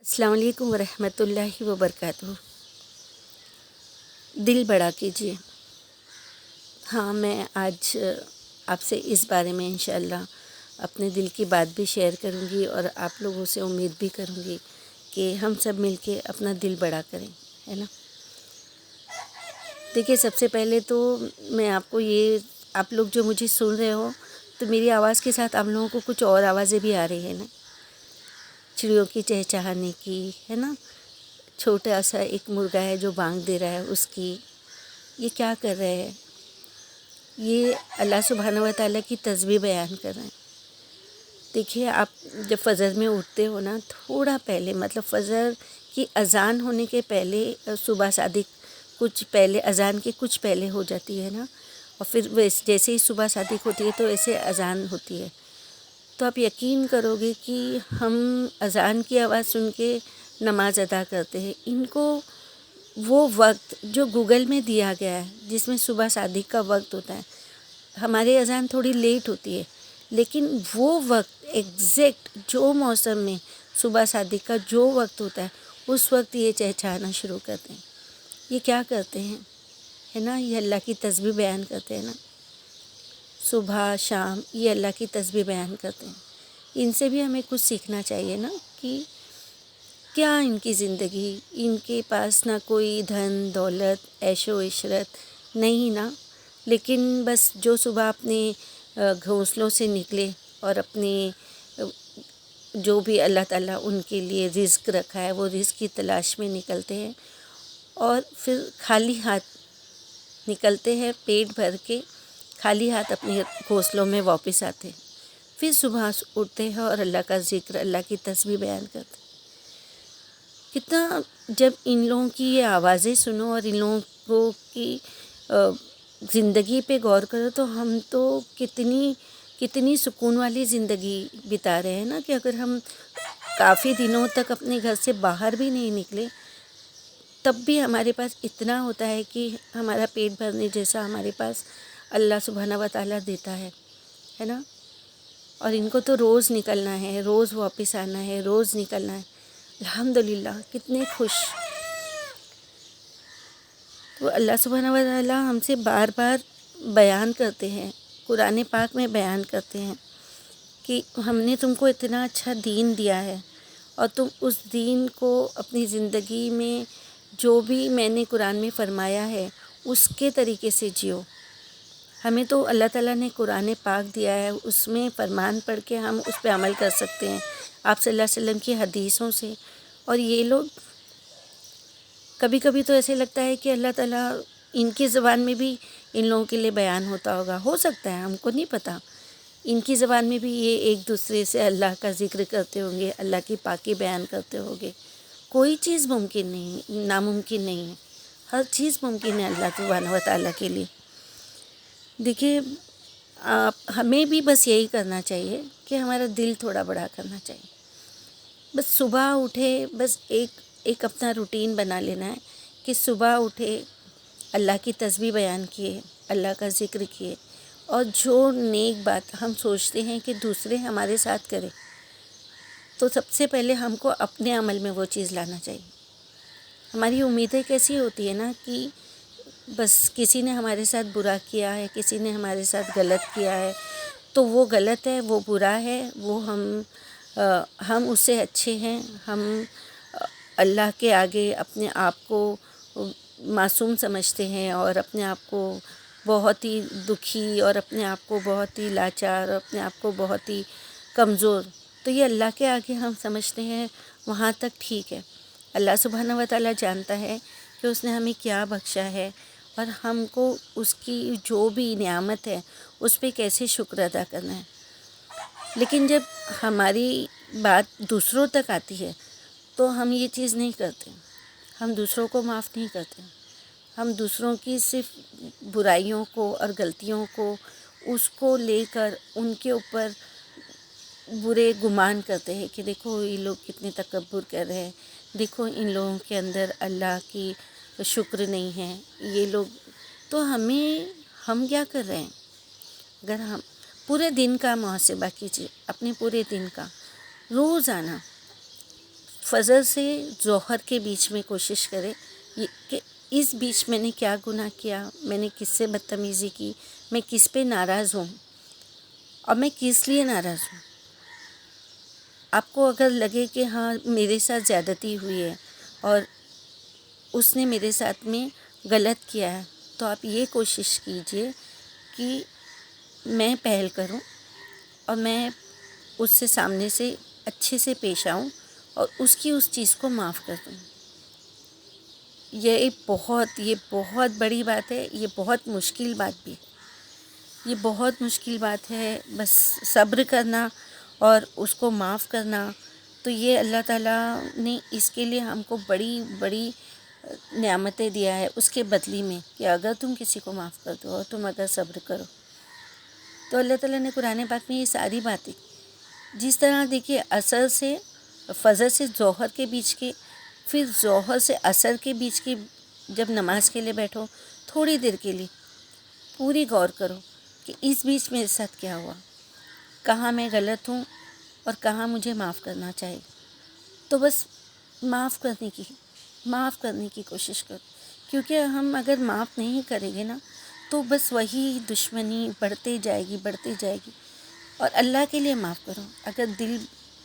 السلام علیکم ورحمۃ اللہ وبرکاتہ۔ دل بڑا کیجیے۔ ہاں، میں آج آپ سے اس بارے میں انشاءاللہ اپنے دل کی بات بھی شیئر کروں گی اور آپ لوگوں سے امید بھی کروں گی کہ ہم سب مل کے اپنا دل بڑا کریں، ہے نا۔ دیکھیے، سب سے پہلے تو میں آپ لوگ جو مجھے سن رہے ہو تو میری آواز کے ساتھ آپ لوگوں کو کچھ اور آوازیں بھی آ رہی ہیں نا، چڑیوں کی چہچہانے کی، ہے نا، چھوٹا سا ایک مرغا ہے جو بانگ دے رہا ہے اس کی۔ یہ کیا کر رہے ہیں؟ یہ اللہ سبحانہ و تعالیٰ کی تسبیح بیان کر رہے ہیں۔ دیکھیے، آپ جب فجر میں اٹھتے ہو نا، تھوڑا پہلے، مطلب فجر کی اذان ہونے کے پہلے، صبح صادق کچھ پہلے، اذان کے کچھ پہلے ہو جاتی ہے نا، اور پھر جیسے ہی صبح صادق ہوتی ہے تو ایسے اذان ہوتی ہے، تو آپ یقین کرو گے کہ ہم اذان کی آواز سن کے نماز ادا کرتے ہیں۔ ان کو وہ وقت جو گوگل میں دیا گیا ہے، جس میں صبح صادق کا وقت ہوتا ہے، ہمارے اذان تھوڑی لیٹ ہوتی ہے، لیکن وہ وقت ایگزیکٹ جو موسم میں صبح صادق کا جو وقت ہوتا ہے، اس وقت یہ چہچہانا شروع کرتے ہیں۔ یہ کیا کرتے ہیں، ہے نا، یہ اللہ کی تسبیح بیان کرتے ہیں نا، صبح شام یہ اللہ کی تسبیح بیان کرتے ہیں۔ ان سے بھی ہمیں کچھ سیکھنا چاہیے نا، کہ کیا ان کی زندگی، ان کے پاس نہ کوئی دھن دولت عیش و عشرت نہیں نا، لیکن بس جو صبح اپنے گھونسلوں سے نکلے اور اپنے جو بھی اللہ تعالیٰ ان کے لیے رزق رکھا ہے وہ رزق کی تلاش میں نکلتے ہیں، اور پھر خالی ہاتھ نکلتے ہیں، پیٹ بھر کے خالی ہاتھ اپنے گھونسلوں میں واپس آتے ہیں، پھر صبح اٹھتے ہیں اور اللہ کا ذکر، اللہ کی تسبیح بیان کرتے ہیں۔ کتنا، جب ان لوگوں کی یہ آوازیں سنو اور ان لوگوں کی زندگی پہ غور کرو تو ہم تو کتنی سکون والی زندگی بتا رہے ہیں نا، کہ اگر ہم کافی دنوں تک اپنے گھر سے باہر بھی نہیں نکلے تب بھی ہمارے پاس اتنا ہوتا ہے کہ ہمارا پیٹ بھرنے جیسا ہمارے پاس اللہ سبحانہ و تعالیٰ دیتا ہے نا۔ اور ان کو تو روز نکلنا ہے، روز واپس آنا ہے، روز نکلنا ہے۔ الحمدللہ، کتنے خوش۔ تو اللہ سبحانہ و تعالیٰ ہم سے بار بار بیان کرتے ہیں، قرآن پاک میں بیان کرتے ہیں کہ ہم نے تم کو اتنا اچھا دین دیا ہے، اور تم اس دین کو اپنی زندگی میں جو بھی میں نے قرآن میں فرمایا ہے اس کے طریقے سے جیو۔ ہمیں تو اللہ تعالیٰ نے قرآن پاک دیا ہے، اس میں فرمان پڑھ کے ہم اس پہ عمل کر سکتے ہیں، آپ صلی اللہ علیہ وسلم کی حدیثوں سے۔ اور یہ لوگ کبھی کبھی تو ایسے لگتا ہے کہ اللہ تعالیٰ ان کی زبان میں بھی ان لوگوں کے لیے بیان ہوتا ہوگا، ہو سکتا ہے، ہم کو نہیں پتہ، ان کی زبان میں بھی یہ ایک دوسرے سے اللہ کا ذکر کرتے ہوں گے، اللہ کی پاکی بیان کرتے ہوں گے۔ کوئی چیز ممکن نہیں، ناممکن نہیں ہے، ہر چیز ممکن ہے اللہ سبحانہ و تعالیٰ کے لیے۔ دیکھیے، ہمیں بھی بس یہی کرنا چاہیے کہ ہمارا دل تھوڑا بڑا کرنا چاہیے۔ بس صبح اٹھے، بس ایک اپنا روٹین بنا لینا ہے کہ صبح اٹھے، اللہ کی تسبیح بیان کیے، اللہ کا ذکر کیے، اور جو نیک بات ہم سوچتے ہیں کہ دوسرے ہمارے ساتھ کرے تو سب سے پہلے ہم کو اپنے عمل میں وہ چیز لانا چاہیے۔ ہماری امیدیں کیسی ہوتی ہے نا، کہ بس کسی نے ہمارے ساتھ برا کیا ہے، کسی نے ہمارے ساتھ غلط کیا ہے تو وہ غلط ہے، وہ برا ہے، وہ ہم اس سے اچھے ہیں، ہم اللہ کے آگے اپنے آپ کو معصوم سمجھتے ہیں، اور اپنے آپ کو بہت ہی دکھی، اور اپنے آپ کو بہت ہی لاچار، اور اپنے آپ کو بہت ہی کمزور، تو یہ اللہ کے آگے ہم سمجھتے ہیں وہاں تک ٹھیک ہے۔ اللہ سبحانہ و تعالیٰ جانتا ہے کہ اس نے ہمیں کیا بخشا ہے، اور ہم کو اس کی جو بھی نعمت ہے اس پہ کیسے شکر ادا کرنا ہے۔ لیکن جب ہماری بات دوسروں تک آتی ہے تو ہم یہ چیز نہیں کرتے، ہم دوسروں کو معاف نہیں کرتے، ہم دوسروں کی صرف برائیوں کو اور غلطیوں کو اس کو لے کر ان کے اوپر برے گمان کرتے ہیں کہ دیکھو یہ لوگ کتنے تکبر کر رہے ہیں، دیکھو ان لوگوں کے اندر اللہ کی شکر نہیں ہے، یہ لوگ۔ تو ہم کیا کر رہے ہیں؟ اگر ہم پورے دن کا محاسبہ کیجیے، اپنے پورے دن کا، روزانہ فجر سے ظہر کے بیچ میں کوشش کرے کہ اس بیچ میں نے کیا گناہ کیا، میں نے کس سے بدتمیزی کی، میں کس پہ ناراض ہوں اور میں کس لیے ناراض ہوں۔ آپ کو اگر لگے کہ ہاں میرے ساتھ زیادتی ہوئی ہے اور اس نے میرے ساتھ میں غلط کیا ہے، تو آپ یہ کوشش کیجئے کہ میں پہل کروں اور میں اس سے سامنے سے اچھے سے پیش آؤں اور اس کی اس چیز کو معاف کر دوں۔ یہ بہت بڑی بات ہے، یہ بہت مشکل بات بھی ہے، یہ بہت مشکل بات ہے۔ بس صبر کرنا اور اس کو معاف کرنا، تو یہ اللہ تعالیٰ نے اس کے لیے ہم کو بڑی بڑی نعمتیں دیا ہے اس کے بدلی میں، کہ اگر تم کسی کو معاف کر دو اور تم اگر صبر کرو، تو اللہ تعالیٰ نے قرآن پاک میں یہ ساری باتیں، جس طرح دیکھیے عصر سے فجر سے ظہر کے بیچ کے، پھر ظہر سے عصر کے بیچ کی جب نماز کے لیے بیٹھو تھوڑی دیر کے لیے پوری غور کرو کہ اس بیچ میرے ساتھ کیا ہوا، کہاں میں غلط ہوں اور کہاں مجھے معاف کرنا چاہیے۔ تو بس معاف کرنے کی کوشش کرو، کیونکہ ہم اگر معاف نہیں کریں گے نا تو بس وہی دشمنی بڑھتے جائے گی۔ اور اللہ کے لیے معاف کرو۔ اگر دل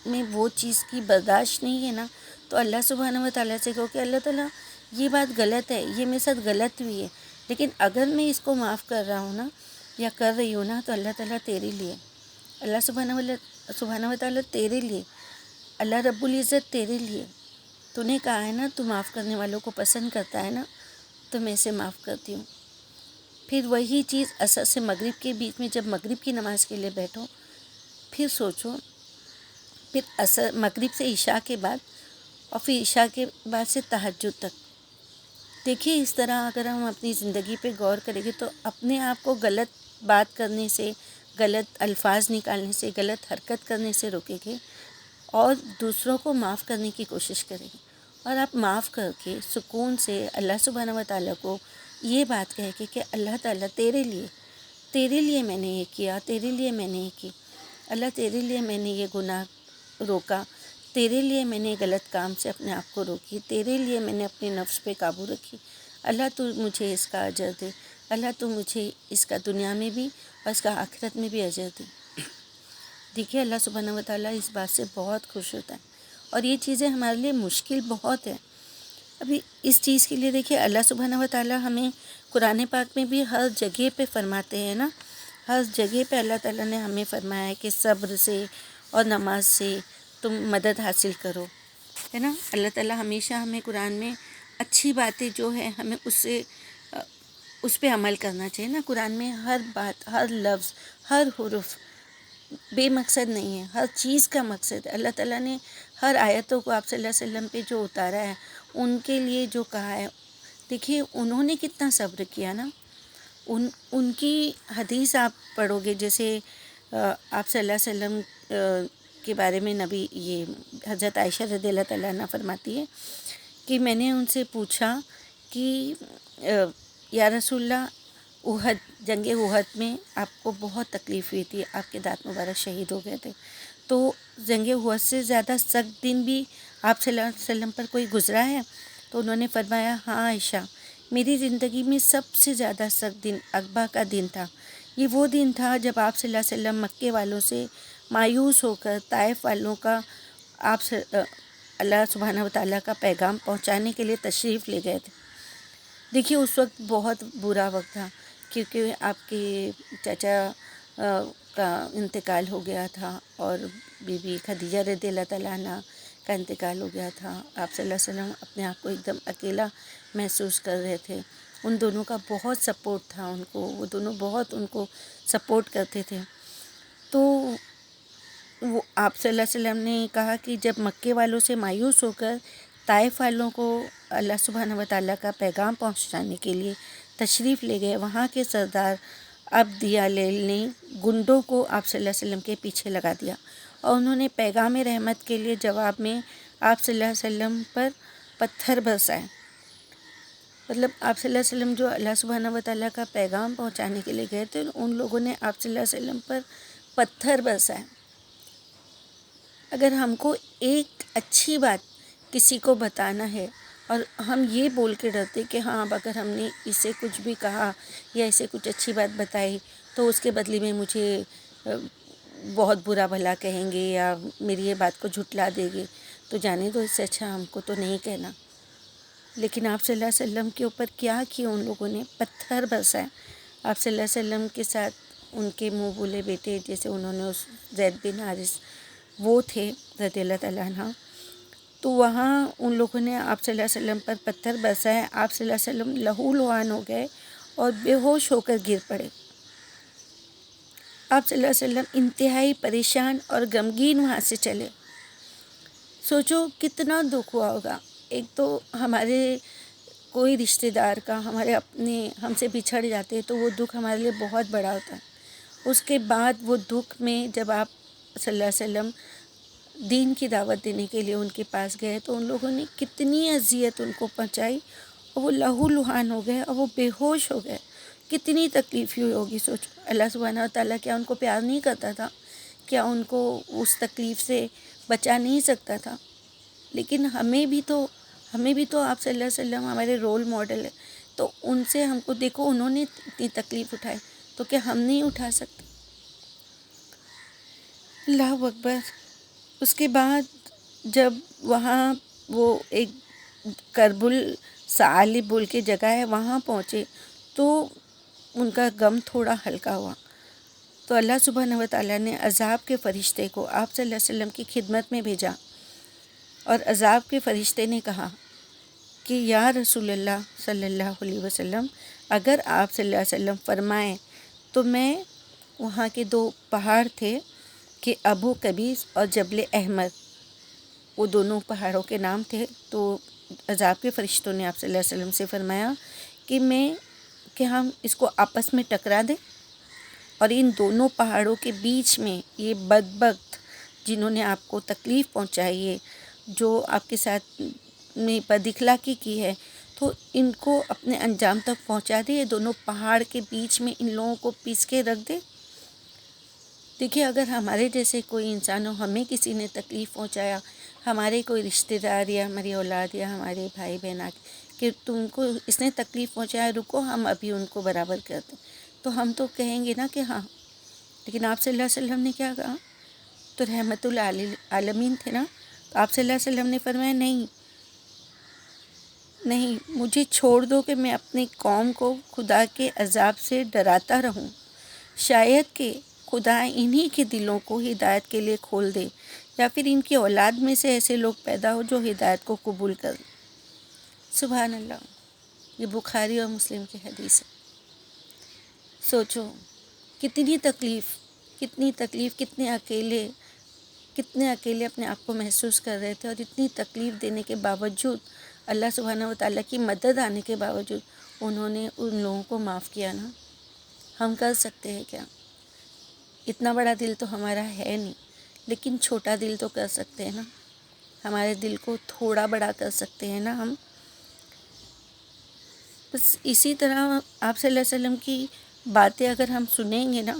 میں وہ چیز کی برداشت نہیں ہے نا، تو اللہ سبحانہ و تعالیٰ سے کہو کہ اللہ تعالیٰ یہ بات غلط ہے، یہ میرے ساتھ غلط ہوئی ہے، لیکن اگر میں اس کو معاف کر رہا ہوں نا یا کر رہی ہوں نا، تو اللہ تعالیٰ تیرے لیے، اللہ سبحانہ و تعالیٰ تیرے لیے، اللہ رب العزت تیرے لیے، تو نے کہا ہے نا تو معاف کرنے والوں کو پسند کرتا ہے نا، تو میں اسے معاف کرتی ہوں۔ پھر وہی چیز عصر سے مغرب کے بیچ میں جب مغرب کی نماز کے لیے بیٹھو، پھر سوچو، پھر مغرب سے عشاء کے بعد اور پھر عشاء کے بعد سے تہجد تک، دیکھیے اس طرح اگر ہم اپنی زندگی پہ غور کریں گے تو اپنے آپ کو غلط بات کرنے سے، غلط الفاظ نکالنے سے، غلط حرکت کرنے سے روکیں گے اور دوسروں کو معاف کرنے کی کوشش کریں گے، اور آپ معاف کر کے سکون سے اللہ سبحانہ و تعالیٰ کو یہ بات کہہ کے کہ اللہ تعالیٰ تیرے لیے میں نے یہ کیا، تیرے لیے میں نے یہ کی، اللہ تیرے لیے میں نے یہ گناہ روکا، تیرے لیے میں نے غلط کام سے اپنے آپ کو روکی، تیرے لیے میں نے اپنے نفس پہ قابو رکھی، اللہ تو مجھے اس کا اجر دے، اللہ تو مجھے اس کا دنیا میں بھی اور اس کا آخرت میں بھی اجر دے۔ دیکھیے اللہ سبحانہ و تعالیٰ اس بات سے بہت خوش ہوتا ہے، اور یہ چیزیں ہمارے لیے مشکل بہت ہیں۔ ابھی اس چیز کے لیے دیکھیے اللہ سبحانہ و تعالیٰ ہمیں قرآن پاک میں بھی ہر جگہ پہ فرماتے ہیں نا، ہر جگہ پہ اللہ تعالیٰ نے ہمیں فرمایا ہے کہ صبر سے اور نماز سے تم مدد حاصل کرو، ہے نا۔ اللہ تعالیٰ ہمیشہ ہمیں قرآن میں اچھی باتیں جو ہیں ہمیں اس پہ عمل کرنا چاہیے نا۔ قرآن میں ہر بات، ہر لفظ، ہر حرف بے مقصد نہیں ہے، ہر چیز کا مقصد ہے۔ اللہ تعالیٰ نے ہر آیتوں کو آپ صلی اللہ علیہ وسلم پہ جو اتارا ہے، ان کے لیے جو کہا ہے، دیکھیے انہوں نے کتنا صبر کیا نا۔ ان کی حدیث آپ پڑھو گے، جیسے آپ صلی اللہ علیہ وسلم کے بارے میں نبی یہ حضرت عائشہ رضی اللہ تعالیٰ عنہ فرماتی ہے کہ میں نے ان سے پوچھا کہ یا رسول اللہ، جنگ احد میں آپ کو بہت تکلیف ہوئی تھی، آپ کے دانت مبارک شہید ہو گئے تھے، تو جنگ احد سے زیادہ سخت دن بھی آپ صلی اللہ علیہ وسلم پر کوئی گزرا ہے؟ تو انہوں نے فرمایا ہاں عائشہ، میری زندگی میں سب سے زیادہ سخت دن عقبہ کا دن تھا۔ یہ وہ دن تھا جب آپ صلی اللہ علیہ وسلم مکے والوں سے مایوس ہو کر طائف والوں کا اللہ سبحانہ و تعالیٰ کا پیغام پہنچانے کے لیے تشریف لے گئے تھے۔ دیکھیے اس وقت بہت برا وقت تھا، کیونکہ آپ کے چچا کا انتقال ہو گیا تھا اور بی بی خدیجہ رضی اللہ تعالیٰ عنہ کا انتقال ہو گیا تھا۔ آپ صلی اللہ علیہ وسلم اپنے آپ کو ایک دم اکیلا محسوس کر رہے تھے۔ ان دونوں کا بہت سپورٹ تھا ان کو، وہ دونوں بہت ان کو سپورٹ کرتے تھے۔ تو وہ آپ صلی اللہ علیہ وسلم نے کہا کہ جب مکے والوں سے مایوس ہو کر طائف والوں کو اللہ سبحانہ و تعالیٰ کا پیغام پہنچانے کے لیے تشریف لے گئے، وہاں کے سردار عبد یالیل نے گنڈوں کو آپ صلی اللہ علیہ وسلم کے پیچھے لگا دیا، اور انہوں نے پیغام رحمت کے لیے جواب میں آپ صلی اللہ علیہ وسلم پر پتھر برسائے۔ مطلب آپ صلی اللہ علیہ وسلم جو اللہ سبحانہ و تعالیٰ کا پیغام پہنچانے کے لیے گئے تھے، ان لوگوں نے آپ صلی اللہ علیہ وسلم پر پتھر برسائے۔ اگر ہم کو ایک اچھی بات کسی کو بتانا ہے، اور ہم یہ بول کے ڈرتے کہ ہاں اب اگر ہم نے اسے کچھ بھی کہا یا اسے کچھ اچھی بات بتائی تو اس کے بدلے میں مجھے بہت برا بھلا کہیں گے یا میری یہ بات کو جھٹلا دے گے، تو جانے دو، اس سے اچھا ہم کو تو نہیں کہنا۔ لیکن آپ صلی اللہ علیہ وسلم کے اوپر کیا کیا ان لوگوں نے، پتھر برسائے۔ آپ صلی اللہ علیہ وسلم کے ساتھ ان کے منہ بولے بیٹے، جیسے انہوں نے اس زید بن حارث وہ تھے رضی اللہ تعالیٰ عنہ، تو وہاں ان لوگوں نے آپ صلی اللہ علیہ وسلم پر پتھر برسائے۔ آپ صلی اللہ علیہ وسلم لہو لہان ہو گئے اور بے ہوش ہو کر گر پڑے۔ آپ صلی اللہ علیہ وسلم انتہائی پریشان اور غمگین وہاں سے چلے۔ سوچو کتنا دکھ ہوا ہوگا، ایک تو ہمارے کوئی رشتہ دار کا، ہمارے اپنے ہم سے بچھڑ جاتے تو وہ دکھ ہمارے لیے بہت بڑا ہوتا ہے۔ اس کے بعد وہ دکھ میں جب آپ صلی اللہ علیہ وسلم دین کی دعوت دینے کے لیے ان کے پاس گئے تو ان لوگوں نے کتنی اذیت ان کو پہنچائی، اور وہ لہو لہان ہو گئے اور وہ بے ہوش ہو گئے۔ کتنی تکلیف ہوئی ہوگی سوچو۔ اللہ سبحانہ و تعالیٰ کیا ان کو پیار نہیں کرتا تھا؟ کیا ان کو اس تکلیف سے بچا نہیں سکتا تھا؟ لیکن ہمیں بھی تو آپ صلی اللہ علیہ وسلم ہمارے رول ماڈل ہے، تو ان سے ہم کو دیکھو، انہوں نے اتنی تکلیف اٹھائی تو کیا ہم نہیں اٹھا سکتے؟ اللہ اکبر۔ اس کے بعد جب وہاں وہ ایک کرب الثعالب بول کے جگہ ہے، وہاں پہنچے تو ان کا غم تھوڑا ہلکا ہوا، تو اللہ سبحانہ و تعالیٰ نے عذاب کے فرشتے کو آپ صلی اللہ علیہ وسلم کی خدمت میں بھیجا، اور عذاب کے فرشتے نے کہا کہ یا رسول اللہ صلی اللہ علیہ وسلم، اگر آپ صلی اللہ علیہ وسلم فرمائیں تو میں وہاں کے 2 پہاڑ تھے کہ ابو قبیس اور جبل احمد، وہ دونوں پہاڑوں کے نام تھے، تو عذاب کے فرشتوں نے آپ صلی اللہ علیہ وسلم سے فرمایا کہ ہم اس کو آپس میں ٹکرا دیں، اور ان دونوں پہاڑوں کے بیچ میں یہ بدبخت جنہوں نے آپ کو تکلیف پہنچائی ہے، جو آپ کے ساتھ میں بد اخلاقی کی ہے، تو ان کو اپنے انجام تک پہنچا دے، یہ دونوں پہاڑ کے بیچ میں ان لوگوں کو پیس کے رکھ دے۔ دیکھیے اگر ہمارے جیسے کوئی انسان ہو، ہمیں کسی نے تکلیف پہنچایا، ہمارے کوئی رشتہ دار یا ہماری اولاد یا ہمارے بھائی بہن کہ تم کو اس نے تکلیف پہنچایا، رکو ہم ابھی ان کو برابر کر دیں، تو ہم تو کہیں گے نا کہ ہاں۔ لیکن آپ صلی اللہ علیہ وسلم نے کیا کہا؟ تو رحمت العالمین تھے نا، تو آپ صلی اللہ علیہ وسلم نے فرمایا نہیں، مجھے چھوڑ دو کہ میں اپنی قوم کو خدا کے عذاب سے ڈراتا رہوں، شاید کہ خدا انہی کے دلوں کو ہدایت کے لیے کھول دے، یا پھر ان کی اولاد میں سے ایسے لوگ پیدا ہو جو ہدایت کو قبول کر لیں۔ سبحان اللہ، یہ بخاری اور مسلم کی حدیث ہے۔ سوچو کتنی تکلیف، کتنے اکیلے اپنے آپ کو محسوس کر رہے تھے، اور اتنی تکلیف دینے کے باوجود، اللہ سبحانہ و تعالیٰ کی مدد آنے کے باوجود انہوں نے ان لوگوں کو معاف کیا نا۔ ہم کر سکتے ہیں کیا؟ اتنا بڑا دل تو ہمارا ہے نہیں، لیکن چھوٹا دل تو کر سکتے ہیں نا، ہمارے دل کو تھوڑا بڑا کر سکتے ہیں نا ہم۔ بس اسی طرح آپ صلی اللہ علیہ وسلم کی باتیں اگر ہم سنیں گے نا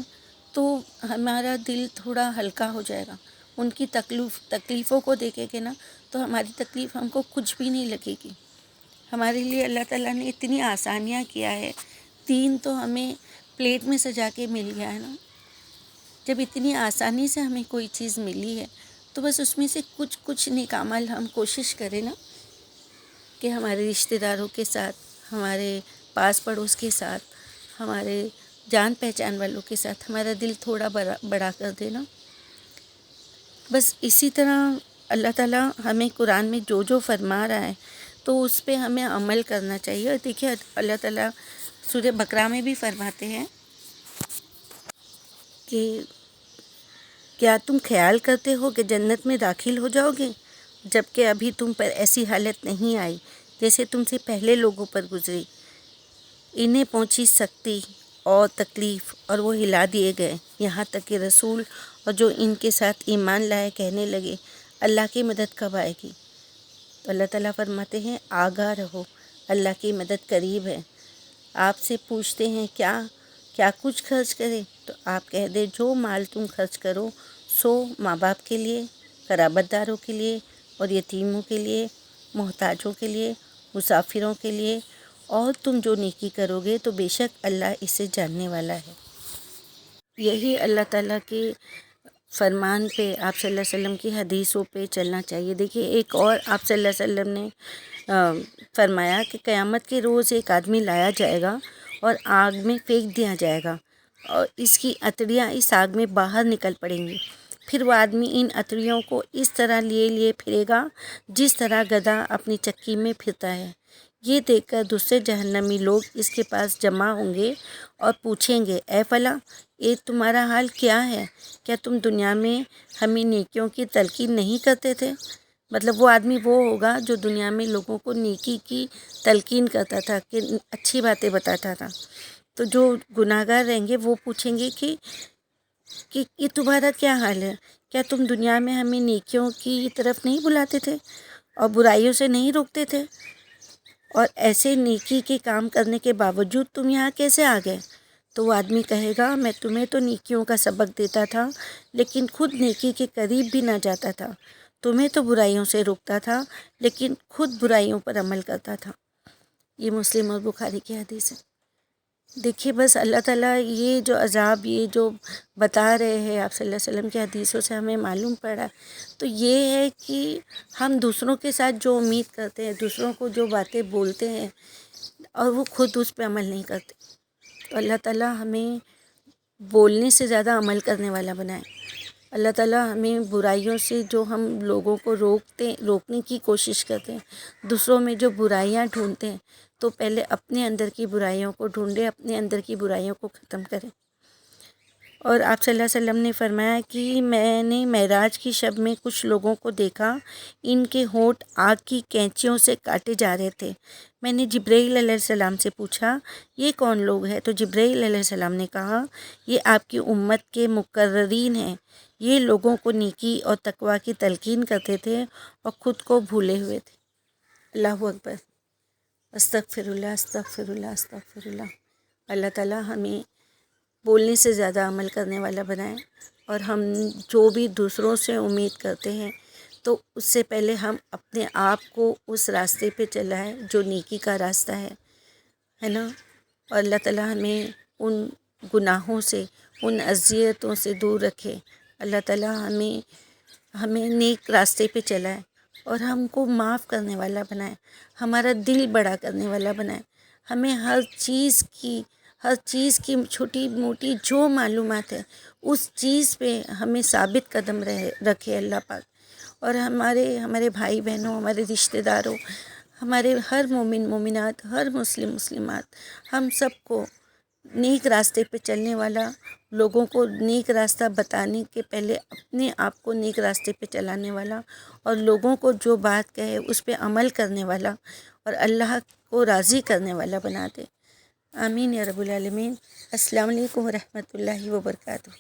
تو ہمارا دل تھوڑا ہلکا ہو جائے گا، ان کی تکلیفوں کو دیکھیں گے نا تو ہماری تکلیف ہم کو کچھ بھی نہیں لگے گی۔ ہمارے لیے اللہ تعالیٰ نے اتنی آسانیاں کیا ہے، دین تو ہمیں پلیٹ میں سجا کے مل گیا ہے نا۔ جب اتنی آسانی سے ہمیں کوئی چیز ملی ہے تو بس اس میں سے کچھ نیک اعمال ہم کوشش کریں نا، کہ ہمارے رشتہ داروں کے ساتھ، ہمارے پاس پڑوس کے ساتھ، ہمارے جان پہچان والوں کے ساتھ ہمارا دل تھوڑا بڑا کر دینا۔ بس اسی طرح اللہ تعالیٰ ہمیں قرآن میں جو فرما رہا ہے تو اس پہ ہمیں عمل کرنا چاہیے۔ اور دیکھیے اللہ تعالیٰ سورہ بقرہ میں بھی فرماتے ہیں کہ کیا تم خیال کرتے ہو کہ جنت میں داخل ہو جاؤ گے، جبکہ ابھی تم پر ایسی حالت نہیں آئی جیسے تم سے پہلے لوگوں پر گزری۔ انہیں پہنچی سختی اور تکلیف اور وہ ہلا دیے گئے، یہاں تک کہ رسول اور جو ان کے ساتھ ایمان لائے کہنے لگے اللہ کی مدد کب آئے گی؟ تو اللہ تعالیٰ فرماتے ہیں آگاہ رہو، اللہ کی مدد قریب ہے۔ آپ سے پوچھتے ہیں کیا کچھ خرچ کرے، تو آپ کہہ دیں جو مال تم خرچ کرو سو ماں باپ کے لیے، قرابت داروں کے لیے اور یتیموں کے لیے محتاجوں کے لیے، مسافروں کے لیے، اور تم جو نیکی کرو گے تو بے شک اللہ اسے جاننے والا ہے۔ یہی اللہ تعالیٰ کے فرمان پہ، آپ صلی اللہ علیہ وسلم کی حدیثوں پہ چلنا چاہیے۔ دیکھیے ایک اور آپ صلی اللہ علیہ وسلم نے فرمایا کہ قیامت کے روز ایک آدمی لایا جائے گا اور آگ میں پھینک دیا جائے گا، اور اس کی اتڑیاں اس آگ میں باہر نکل پڑیں گی۔ پھر وہ آدمی ان اتڑیوں کو اس طرح لیے پھرے گا جس طرح گدھا اپنی چکی میں پھرتا ہے۔ یہ دیکھ کر دوسرے جہنمی لوگ اس کے پاس جمع ہوں گے اور پوچھیں گے، اے فلاں، یہ تمہارا حال کیا ہے؟ کیا تم دنیا میں ہمیں نیکیوں کی تلقین نہیں کرتے تھے؟ مطلب وہ آدمی وہ ہوگا جو دنیا میں لوگوں کو نیکی کی تلقین کرتا تھا، کہ اچھی باتیں بتاتا تھا۔ تو جو گناہ گار رہیں گے وہ پوچھیں گے کہ یہ تمہارا کیا حال ہے؟ کیا تم دنیا میں ہمیں نیکیوں کی طرف نہیں بلاتے تھے اور برائیوں سے نہیں روکتے تھے؟ اور ایسے نیکی کے کام کرنے کے باوجود تم یہاں کیسے آ گئے؟ تو وہ آدمی کہے گا، میں تمہیں تو نیکیوں کا سبق دیتا تھا لیکن خود نیکی کے قریب بھی نہ جاتا تھا، تمہیں تو برائیوں سے روکتا تھا لیکن خود برائیوں پر عمل کرتا تھا۔ یہ مسلم اور بخاری کی حدیث ہے۔ دیکھیے بس اللہ تعالیٰ یہ جو عذاب، یہ جو بتا رہے ہیں آپ صلی اللہ علیہ وسلم کی حدیثوں سے ہمیں معلوم پڑا، تو یہ ہے کہ ہم دوسروں کے ساتھ جو امید کرتے ہیں، دوسروں کو جو باتیں بولتے ہیں اور وہ خود اس پہ عمل نہیں کرتے، تو اللہ تعالیٰ ہمیں بولنے سے زیادہ عمل کرنے والا بنائے۔ اللہ تعالیٰ ہمیں برائیوں سے جو ہم لوگوں کو روکنے کی کوشش کرتے ہیں، دوسروں میں جو برائیاں ڈھونڈتے ہیں، تو پہلے اپنے اندر کی برائیوں کو ڈھونڈے، اپنے اندر کی برائیوں کو ختم کریں۔ اور آپ صلی اللہ علیہ وسلم نے فرمایا کہ میں نے معراج کی شب میں کچھ لوگوں کو دیکھا، ان کے ہونٹ آگ کی کینچیوں سے کاٹے جا رہے تھے۔ میں نے جبرائیل علیہ السلام سے پوچھا، یہ کون لوگ ہیں؟ تو جبرائیل علیہ السلام نے کہا، یہ آپ کی امت کے مقررین ہیں، یہ لوگوں کو نیکی اور تقویٰ کی تلقین کرتے تھے اور خود کو بھولے ہوئے تھے۔ اللہ اکبر، استغفر اللہ، استغفر اللہ، استغفر اللہ۔ اللہ تعالیٰ ہمیں بولنے سے زیادہ عمل کرنے والا بنائے، اور ہم جو بھی دوسروں سے امید کرتے ہیں تو اس سے پہلے ہم اپنے آپ کو اس راستے پہ چلائیں جو نیکی کا راستہ ہے نا۔ اور اللہ تعالیٰ ہمیں ان گناہوں سے، ان اذیتوں سے دور رکھے۔ اللہ تعالیٰ ہمیں نیک راستے پہ چلائے اور ہم کو معاف کرنے والا بنائے، ہمارا دل بڑا کرنے والا بنائے۔ ہمیں ہر چیز کی چھوٹی موٹی جو معلومات ہے اس چیز پہ ہمیں ثابت قدم رکھے اللہ پاک، اور ہمارے بھائی بہنوں، ہمارے رشتہ داروں، ہمارے ہر مومن مومنات، ہر مسلم مسلمات، ہم سب کو نیک راستے پہ چلنے والا، لوگوں کو نیک راستہ بتانے کے پہلے اپنے آپ کو نیک راستے پہ چلانے والا، اور لوگوں کو جو بات کہے اس پہ عمل کرنے والا اور اللہ کو راضی کرنے والا بنا دے۔ آمین یا رب العالمین۔ السلام علیکم ورحمۃ اللہ وبرکاتہ۔